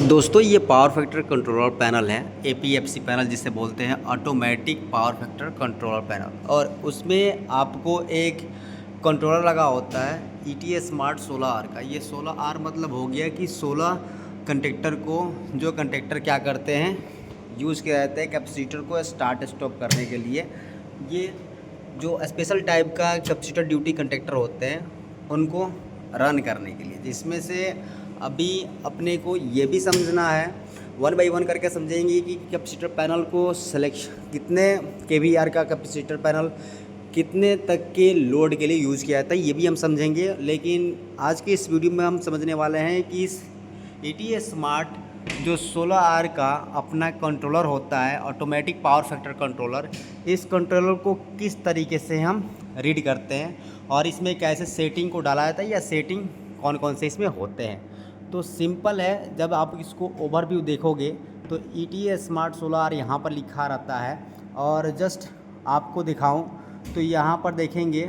दोस्तों ये power factor controller panel है, एपीएफसी पैनल जिसे बोलते हैं, automatic power factor controller panel. और उसमें आपको एक कंट्रोलर लगा होता है ईटीए स्मार्ट 16R का। ये 16R मतलब हो गया कि 16 कंडक्टर को, जो कंडक्टर क्या करते हैं, यूज़ किया जाता है कैपेसिटर को स्टार्ट स्टॉप करने के लिए। ये जो स्पेशल टाइप का कैपेसिटर ड्यूटी कंडक्टर होते हैं उनको रन करने के लिए, जिसमें से अभी अपने को ये भी समझना है, वन बाय वन करके समझेंगे कि कैपेसिटर पैनल को सिलेक्शन कितने केवीआर का कैपेसिटर पैनल कितने तक के लोड के लिए यूज़ किया जाता है, ये भी हम समझेंगे। लेकिन आज के इस वीडियो में हम समझने वाले हैं कि इस ईटीए स्मार्ट जो 16R का अपना कंट्रोलर होता है, ऑटोमेटिक पावर फैक्टर कंट्रोलर, इस कंट्रोलर को किस तरीके से हम रीड करते हैं और इसमें कैसे सेटिंग को डाला जाता है या सेटिंग कौन कौन से इसमें होते हैं। तो सिंपल है, जब आप इसको ओवरव्यू देखोगे तो ईटीए स्मार्ट 16R यहाँ पर लिखा रहता है। और जस्ट आपको दिखाऊं तो यहाँ पर देखेंगे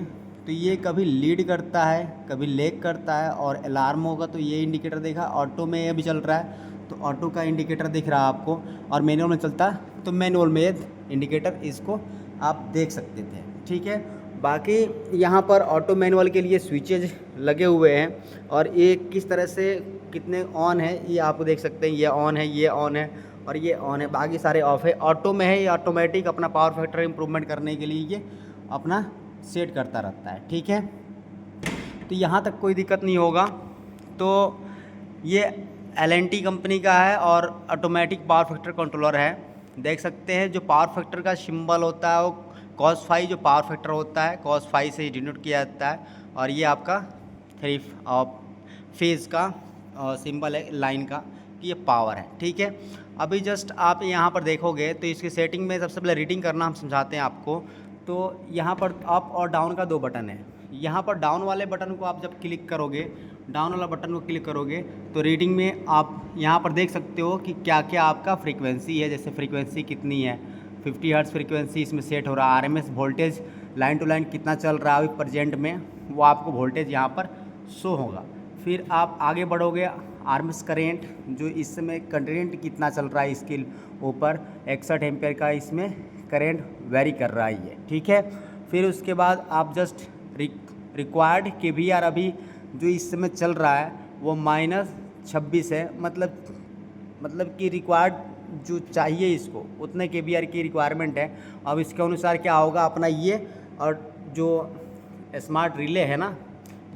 तो ये कभी लीड करता है, कभी लेग करता है, और अलार्म होगा तो ये इंडिकेटर देखा, ऑटो में ये भी चल रहा है तो ऑटो का इंडिकेटर दिख रहा है आपको, और मैनुअल में चलता है तो मैनुअल में इंडिकेटर, इसको आप देख सकते थे। ठीक है, बाकी यहाँ पर ऑटो मैनुअल के लिए स्विचेज लगे हुए हैं और ये किस तरह से कितने ऑन है ये आप देख सकते हैं। ये ऑन है, ये ऑन है और ये ऑन है, बाकी सारे ऑफ है। ऑटो में है, ये ऑटोमेटिक अपना पावर फैक्टर इम्प्रूवमेंट करने के लिए ये अपना सेट करता रहता है। ठीक है, तो यहाँ तक कोई दिक्कत नहीं होगा। तो ये एल&टी कंपनी का है और ऑटोमेटिक पावर फैक्टर कंट्रोलर है। देख सकते हैं जो पावर फैक्टर का सिंबल होता है वो cos फाई, जो पावर फैक्टर होता है cos फाई से डिनोट किया जाता है। और ये आपका 3 फेज़ का सिंबल है लाइन का कि ये पावर है। ठीक है, अभी जस्ट आप यहाँ पर देखोगे तो इसकी सेटिंग में सबसे पहले रीडिंग करना हम समझाते हैं आपको। तो यहाँ पर अप और डाउन का 2 बटन है। यहाँ पर डाउन वाले बटन को आप जब क्लिक करोगे, डाउन वाला बटन को क्लिक करोगे तो रीडिंग में आप यहाँ पर देख सकते हो कि क्या क्या आपका फ्रीक्वेंसी है। जैसे फ्रीक्वेंसी कितनी है, 50 हर्ट्ज़ फ्रीक्वेंसी इसमें सेट हो रहा है। RMS voltage line to line कितना चल रहा है अभी प्रेजेंट में, वो आपको वोल्टेज यहाँ पर शो होगा। फिर आप आगे बढ़ोगे, आरएमएस करेंट जो इस समय करेंट कितना चल रहा है इसके ऊपर, 61 एम्पेयर का इसमें करेंट वेरी कर रहा है ये। ठीक है, फिर उसके बाद आप जस्ट रिक्वायर्ड केवीआर अभी जो इस समय चल रहा है वो -26 है, मतलब कि रिक्वायर्ड जो चाहिए इसको उतने केवीआर की रिक्वायरमेंट है। अब इसके अनुसार क्या होगा अपना ये, और जो स्मार्ट रिले है ना,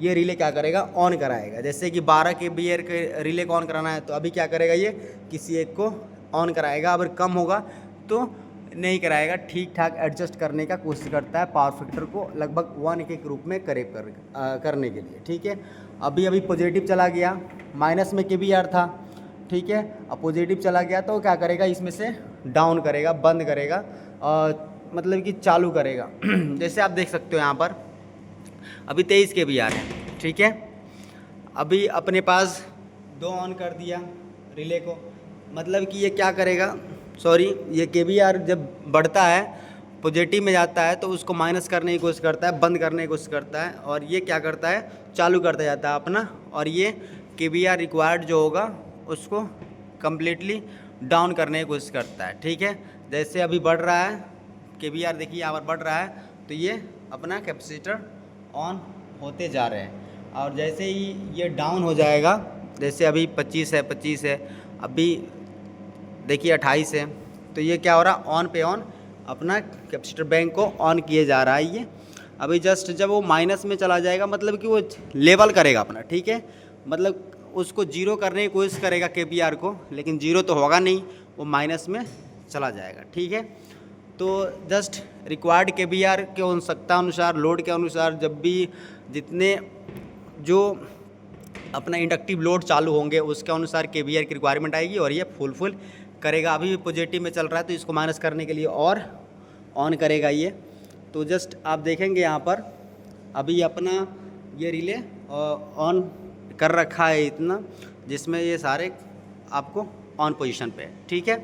ये रिले क्या करेगा, ऑन कराएगा। जैसे कि 12 केवीआर के रिले को ऑन कराना है तो अभी क्या करेगा, ये किसी एक को ऑन कराएगा। अगर कम होगा तो नहीं कराएगा, ठीक ठाक एडजस्ट करने का कोशिश करता है पावर फैक्टर को लगभग 1 के रूप में करेक्ट करने के लिए। ठीक है, अभी पॉजिटिव चला गया, माइनस में केवीआर था। ठीक है, अब पॉजिटिव चला गया तो क्या करेगा, इसमें से डाउन करेगा, बंद करेगा, और मतलब कि चालू करेगा। जैसे आप देख सकते हो यहाँ पर अभी 23 केवीआर है। ठीक है, अभी अपने पास 2 ऑन कर दिया रिले को, मतलब कि ये क्या करेगा, ये केवीआर जब बढ़ता है पॉजिटिव में जाता है तो उसको माइनस करने की कोशिश करता है, बंद करने की कोशिश करता है, और ये क्या करता है, चालू करता जाता है अपना, और ये केवीआर रिक्वायर्ड जो होगा उसको कम्प्लीटली डाउन करने की कोशिश करता है। ठीक है, जैसे अभी बढ़ रहा है केवीआर, देखिए यहाँ पर बढ़ रहा है तो ये अपना कैपेसिटर ऑन होते जा रहे हैं। और जैसे ही ये डाउन हो जाएगा, जैसे अभी 25 है, अभी देखिए 28 है, तो ये क्या हो रहा है, ऑन पे ऑन अपना कैपेसिटर बैंक को ऑन किए जा रहा है ये। अभी जस्ट जब वो माइनस में चला जाएगा, मतलब कि वो लेवल करेगा अपना। ठीक है, मतलब उसको जीरो करने की कोशिश करेगा केवीआर को, लेकिन जीरो तो होगा नहीं, वो माइनस में चला जाएगा। ठीक है, तो जस्ट रिक्वायर्ड केवीआर के आवश्यकता अनुसार, लोड के अनुसार, जब भी जितने जो अपना इंडक्टिव लोड चालू होंगे उसके अनुसार केवीआर की रिक्वायरमेंट आएगी और ये फुल करेगा। अभी भी पॉजिटिव में चल रहा है तो इसको माइनस करने के लिए और ऑन करेगा ये। तो जस्ट आप देखेंगे यहाँ पर अभी अपना ये रिले ऑन कर रखा है इतना, जिसमें ये सारे आपको ऑन पोजीशन पे है। ठीक है,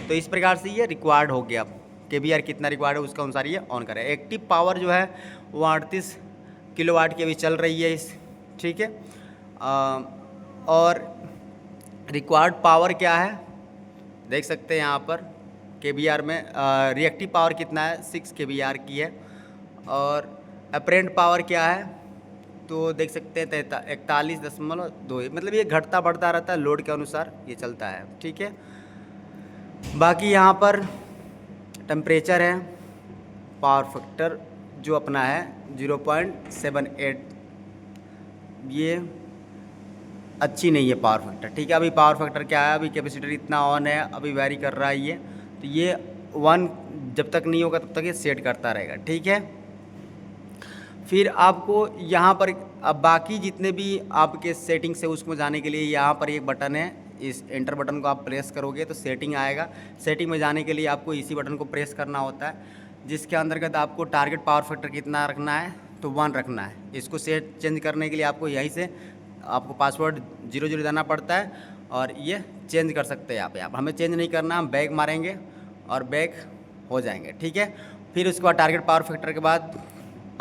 तो इस प्रकार से ये रिक्वायर्ड हो गया, केवीआर कितना रिक्वायर्ड है उसके अनुसार ये ऑन करे। एक्टिव पावर जो है वो 38 किलोवाट की अभी चल रही है इस। ठीक है, और रिक्वायर्ड पावर क्या है देख सकते हैं यहाँ पर kVAR में। रिएक्टिव पावर कितना है 6 kVAR की है। और अपेरेंट पावर क्या है तो देख सकते हैं 41.2, मतलब ये घटता बढ़ता रहता है, लोड के अनुसार ये चलता है, ठीक है। बाकी यहाँ पर टेम्परेचर है, पावर फैक्टर जो अपना है 0.78, ये अच्छी नहीं है पावर फैक्टर, ठीक है। अभी पावर फैक्टर क्या है, अभी कैपेसिटर इतना ऑन है, अभी वैरी कर रहा है ये, तो ये 1 जब तक नहीं होगा तब तक ये सेट करता रहेगा, ठीक है। फिर आपको यहाँ पर अब बाकी जितने भी आपके सेटिंग्स है उसको जाने के लिए यहाँ पर एक बटन है, इस एंटर बटन को आप प्रेस करोगे तो सेटिंग आएगा। सेटिंग में जाने के लिए आपको इसी बटन को प्रेस करना होता है, जिसके अंतर्गत आपको टारगेट पावर फैक्टर कितना रखना है तो 1 रखना है। इसको सेट चेंज करने के लिए आपको यहीं से आपको पासवर्ड 00 देना पड़ता है और ये चेंज कर सकते हैं आप। हमें चेंज नहीं करना, हम बैक मारेंगे और बैक हो जाएंगे, ठीक है। फिर उसके बाद टारगेट पावर फैक्टर के बाद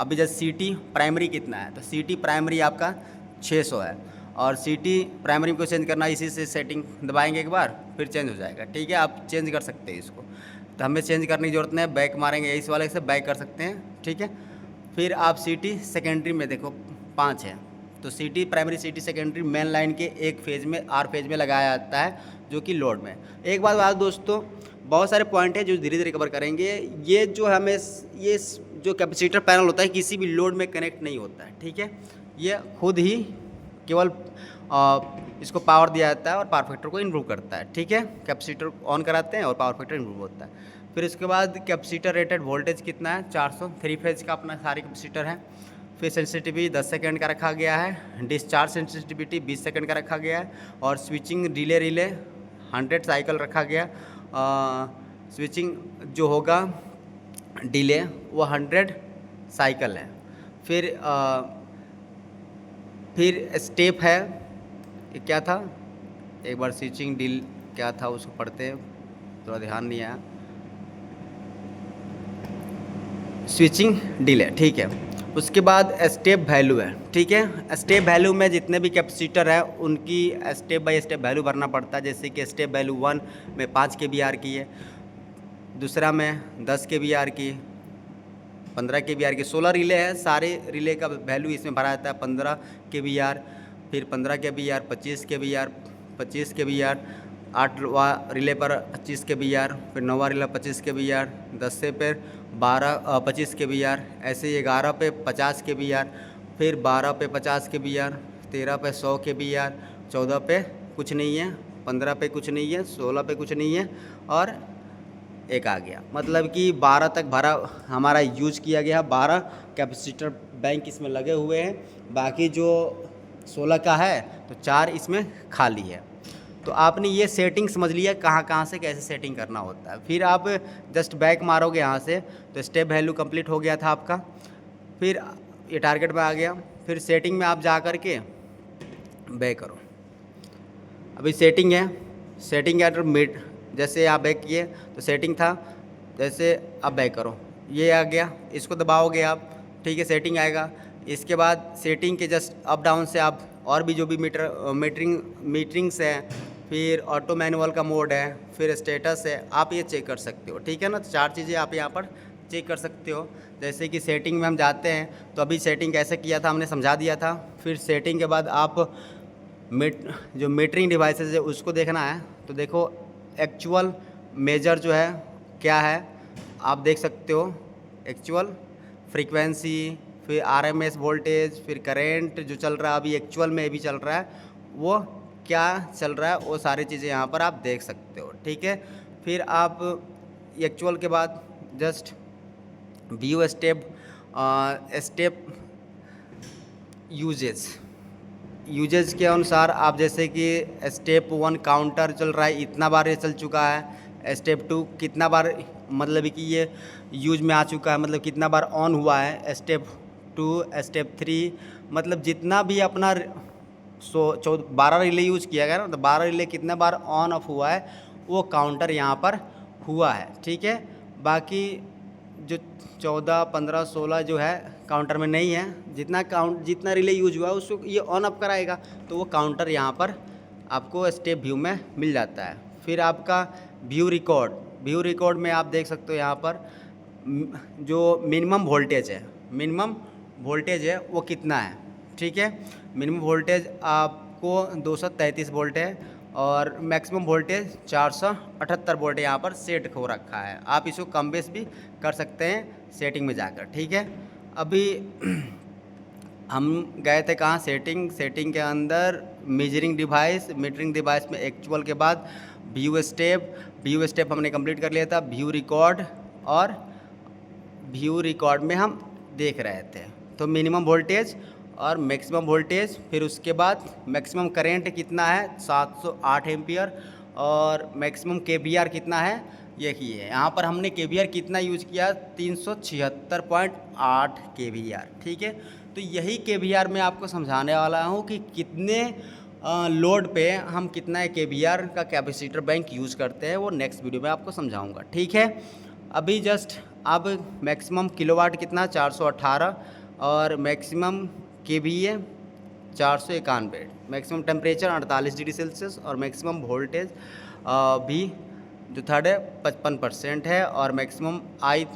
अभी जैसे CT प्राइमरी कितना है तो CT प्राइमरी आपका 600 है, और CT प्राइमरी को चेंज करना इसी से सेटिंग दबाएंगे एक बार फिर चेंज हो जाएगा, ठीक है। आप चेंज कर सकते हैं इसको, तो हमें चेंज करने की ज़रूरत नहीं है, बैक मारेंगे इस वाले से बैक कर सकते हैं, ठीक है। फिर आप CT सेकेंडरी में देखो 5 है, तो CT primary CT secondary main line के एक फेज़ में R फेज़ में लगाया जाता है जो कि लोड में। एक बात दोस्तों, बहुत सारे पॉइंट है जो धीरे धीरे कवर करेंगे। ये जो हमें ये जो कैपेसिटर पैनल होता है किसी भी लोड में कनेक्ट नहीं होता है, ठीक है। ये खुद ही केवल इसको पावर दिया जाता है और पावर फैक्टर को इम्प्रूव करता है, ठीक है। कैपेसिटर ऑन कराते हैं और पावर फैक्टर इम्प्रूव होता है। फिर इसके बाद कैपेसिटर रेटेड वोल्टेज कितना है 400, 3 फेज का अपना सारी कैपेसिटर है। फिर सेंसिटिविटी 10 सेकंड का रखा गया है, डिस्चार्ज सेंसिटिविटी 20 सेकंड का रखा गया है, और स्विचिंग रिले 100 साइकिल रखा गया। स्विचिंग जो होगा डिले वो 100 साइकिल है। फिर स्टेप है, ये क्या था, एक बार स्विचिंग डिल क्या था उसको पढ़ते हैं, थोड़ा ध्यान नहीं आया। स्विचिंग डिले, ठीक है। उसके बाद स्टेप वैल्यू है, ठीक है। स्टेप वैल्यू में जितने भी कैपेसिटर है उनकी स्टेप बाय स्टेप वैल्यू भरना पड़ता है। जैसे कि स्टेप वैल्यू 1 में 5 kVAR की है, दूसरा में 10 kVAR की, 15 kVAR की। 16 रिले है, सारे रिले का वैल्यू इसमें भरा जाता है। 15 kVAR, फिर 15 kVAR, 25 kVAR, 25 kVAR, 8वां रिले पर 25 kVAR, फिर 9वां रिले 25 kVAR, 10 से फिर 25 kVAR, ऐसे ही 11 पे 50 kVAR, फिर 12 पे 50 kVAR, 13 पे 100 kVAR, 14 पे कुछ नहीं है, 15 पे कुछ नहीं है, 16 पे कुछ नहीं है, और एक आ गया। मतलब कि 12 तक भरा हमारा यूज किया गया। 12 कैपेसिटर बैंक इसमें लगे हुए हैं, बाकी जो 16 का है तो 4 इसमें खाली है। तो आपने ये सेटिंग समझ लिया कहाँ से कैसे सेटिंग करना होता है। फिर आप जस्ट बैक मारोगे यहाँ से तो स्टेप वैल्यू कंप्लीट हो गया था आपका। फिर ये टारगेट में आ गया। फिर सेटिंग में आप जा कर के बैक करो। अभी सेटिंग है, सेटिंग है, जैसे आप बैक किए तो सेटिंग था, जैसे आप बैक करो, ये आ गया, इसको दबाओगे आप, ठीक है, सेटिंग आएगा। इसके बाद सेटिंग के जस्ट अप डाउन से आप और भी जो भी मीटरिंग्स है, फिर ऑटो मैनुअल का मोड है, फिर स्टेटस है, आप ये चेक कर सकते हो, ठीक है ना। तो 4 चीज़ें आप यहाँ पर चेक कर सकते हो। जैसे कि सेटिंग में हम जाते हैं तो अभी सेटिंग कैसे किया था हमने समझा दिया था। फिर सेटिंग के बाद आप जो मीटरिंग डिवाइसेज है उसको देखना है, तो देखो एक्चुअल मेजर जो है क्या है आप देख सकते हो, एक्चुअल फ्रीक्वेंसी, फिर RMS वोल्टेज, फिर करेंट जो चल रहा है अभी एक्चुअल में भी चल रहा है वो क्या चल रहा है, वो सारी चीज़ें यहाँ पर आप देख सकते हो, ठीक है। फिर आप एक्चुअल के बाद जस्ट व्यू स्टेप यूजेज के अनुसार आप, जैसे कि स्टेप 1 काउंटर चल रहा है, इतना बार ये चल चुका है। स्टेप 2 कितना बार मतलब कि ये यूज में आ चुका है, मतलब कितना बार ऑन हुआ है। स्टेप 2, स्टेप 3, मतलब जितना भी अपना 12 रिले यूज किया गया ना, तो 12 रिले कितना बार ऑन ऑफ हुआ है वो काउंटर यहाँ पर हुआ है, ठीक है। बाकी जो 14, 15, 16 जो है काउंटर में नहीं है, जितना रिले यूज हुआ है उसको ये ऑन अप कराएगा तो वो काउंटर यहाँ पर आपको स्टेप व्यू में मिल जाता है। फिर आपका व्यू रिकॉर्ड में आप देख सकते हो यहाँ पर जो मिनिमम वोल्टेज है वो कितना है, ठीक है। मिनिमम वोल्टेज आपको 233 वोल्ट है और मैक्सिमम वोल्टेज 478 वोल्ट यहाँ पर सेट हो रखा है। आप इसको कम बेस भी कर सकते हैं सेटिंग में जाकर, ठीक है। अभी हम गए थे कहाँ, सेटिंग के अंदर मीटरिंग डिवाइस में एक्चुअल के बाद व्यू स्टेप हमने कंप्लीट कर लिया था। व्यू रिकॉर्ड में हम देख रहे थे तो मिनिमम वोल्टेज और मैक्सिमम वोल्टेज, फिर उसके बाद मैक्सिमम करंट कितना है 708 एम्पियर और मैक्सिमम केवीआर कितना है यही है। यहाँ पर हमने केवीआर कितना यूज किया 376.8 केवीआर, ठीक है। तो यही केवीआर मैं आपको समझाने वाला हूँ कि कितने लोड पे हम कितना केवीआर का कैपेसिटर बैंक यूज़ करते हैं, वो नेक्स्ट वीडियो में आपको समझाऊंगा, ठीक है। अभी जस्ट अब मैक्सिमम किलोवाट कितना 418 और maximum KVA 491, maximum temperature 48 degree Celsius और मैक्सिमम वोल्टेज भी जो थर्ड है 55% है और मैक्सिमम आई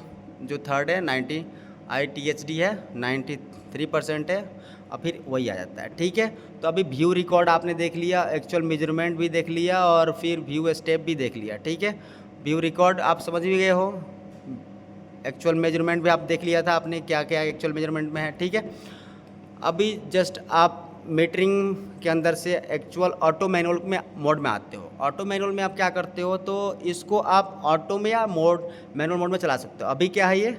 जो थर्ड है 90 ITHD है 93% है और फिर वही आ जाता है, ठीक है। तो अभी व्यू रिकॉर्ड आपने देख लिया, एक्चुअल मेजरमेंट भी देख लिया और फिर व्यू स्टेप भी देख लिया, ठीक है। व्यू रिकॉर्ड आप समझ भी गए हो, एक्चुअल मेजरमेंट भी आप देख लिया था आपने क्या क्या एक्चुअल मेजरमेंट में है, ठीक है। अभी जस्ट आप मीटरिंग के अंदर से एक्चुअल ऑटो मैनुअल में मोड में आते हो। ऑटो मैनुअल में आप क्या करते हो तो इसको आप ऑटो में या मैनुअल मोड में चला सकते हो। अभी क्या है ये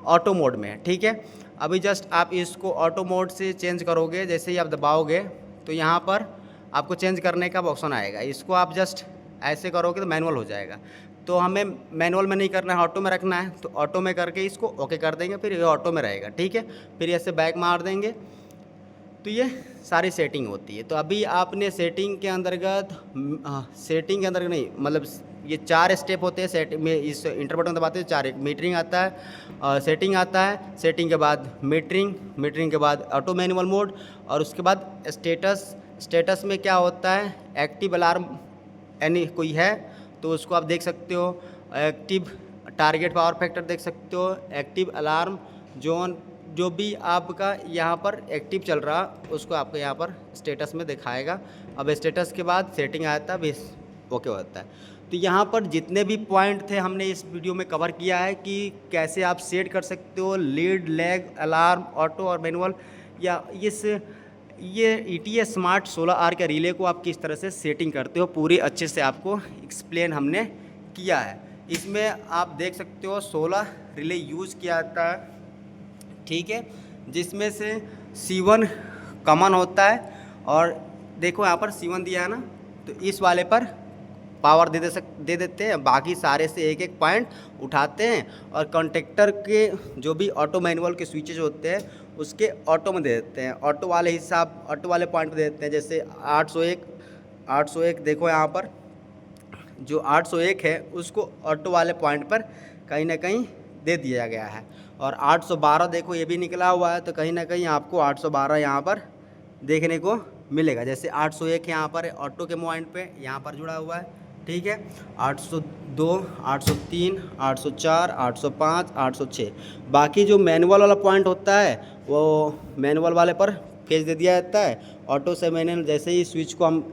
ऑटो मोड में है, ठीक है। अभी जस्ट आप इसको ऑटो मोड से चेंज करोगे, जैसे ही आप दबाओगे तो यहाँ पर आपको चेंज करने का ऑप्शन आएगा। इसको आप जस्ट ऐसे करोगे तो मैनुअल हो जाएगा। तो हमें मैनुअल में नहीं करना है, ऑटो में रखना है, तो ऑटो में करके इसको ओके कर देंगे, फिर ये ऑटो में रहेगा, ठीक है। फिर ऐसे बैक मार देंगे तो ये सारी सेटिंग होती है। तो अभी आपने सेटिंग के अंतर्गत नहीं, मतलब ये 4 स्टेप होते हैं सेट में, इस इंटर बटन दबाते हैं 4, एक मीटरिंग आता है, सेटिंग आता है, सेटिंग के बाद मीटरिंग के बाद ऑटो मैनुअल मोड और उसके बाद स्टेटस में क्या होता है एक्टिव अलार्म यानी कोई है तो उसको आप देख सकते हो, एक्टिव टारगेट पावर फैक्टर देख सकते हो, एक्टिव अलार्म जोन जो भी आपका यहाँ पर एक्टिव चल रहा उसको आपको यहाँ पर स्टेटस में दिखाएगा। अब स्टेटस के बाद सेटिंग आता है, बेस ओके होता है। तो यहाँ पर जितने भी पॉइंट थे हमने इस वीडियो में कवर किया है कि कैसे आप सेट कर सकते हो लीड, लैग, अलार्म, ऑटो और मैनुअल, या ये ETS स्मार्ट 16R के रिले को आप किस तरह से सेटिंग करते हो पूरी अच्छे से आपको एक्सप्लेन हमने किया है। इसमें आप देख सकते हो 16 रिले यूज़ किया जाता है, ठीक है, जिसमें से C1 कॉमन होता है और देखो यहाँ पर C1 दिया है ना, तो इस वाले पर पावर दे देते हैं, बाकी सारे से एक एक पॉइंट उठाते हैं और कॉन्टेक्टर के जो भी ऑटो मैनुअल के स्विचेज होते हैं उसके ऑटो में दे देते हैं, ऑटो वाले पॉइंट पे दे देते हैं। जैसे 801 देखो यहाँ पर जो 801 है उसको ऑटो वाले पॉइंट पर कहीं ना कहीं दे दिया गया है और 812 देखो ये भी निकला हुआ है, तो कहीं ना कहीं आपको 812 यहाँ पर देखने को मिलेगा। जैसे 801 यहाँ पर ऑटो के पॉइंट पे यहाँ पर जुड़ा हुआ है, ठीक है। 802, 803, 804, 805, 806 बाकी जो मैनुअल वाला पॉइंट होता है वो मैनुअल वाले पर फेज दे दिया जाता है। ऑटो से मैनुअल जैसे ही स्विच को हम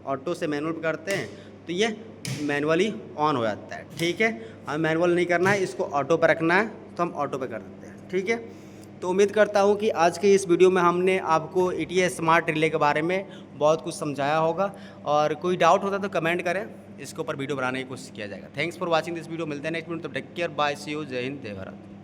ऑटो से मैनुअल पर करते हैं तो ये मैनुअली ऑन हो जाता है, ठीक है। हमें मैनुअल नहीं करना है, इसको ऑटो पर रखना है तो हम ऑटो पे कर देते हैं, ठीक है। तो उम्मीद करता हूँ कि आज के इस वीडियो में हमने आपको ETS स्मार्ट रिले के बारे में बहुत कुछ समझाया होगा और कोई डाउट होता तो कमेंट करें, इसके ऊपर वीडियो बनाने की कोशिश किया जाएगा। Thanks for watching this video, मिलते हैं नेक्स्ट वीडियो, तो take care, bye, see you, जय हिंद, जय भारत।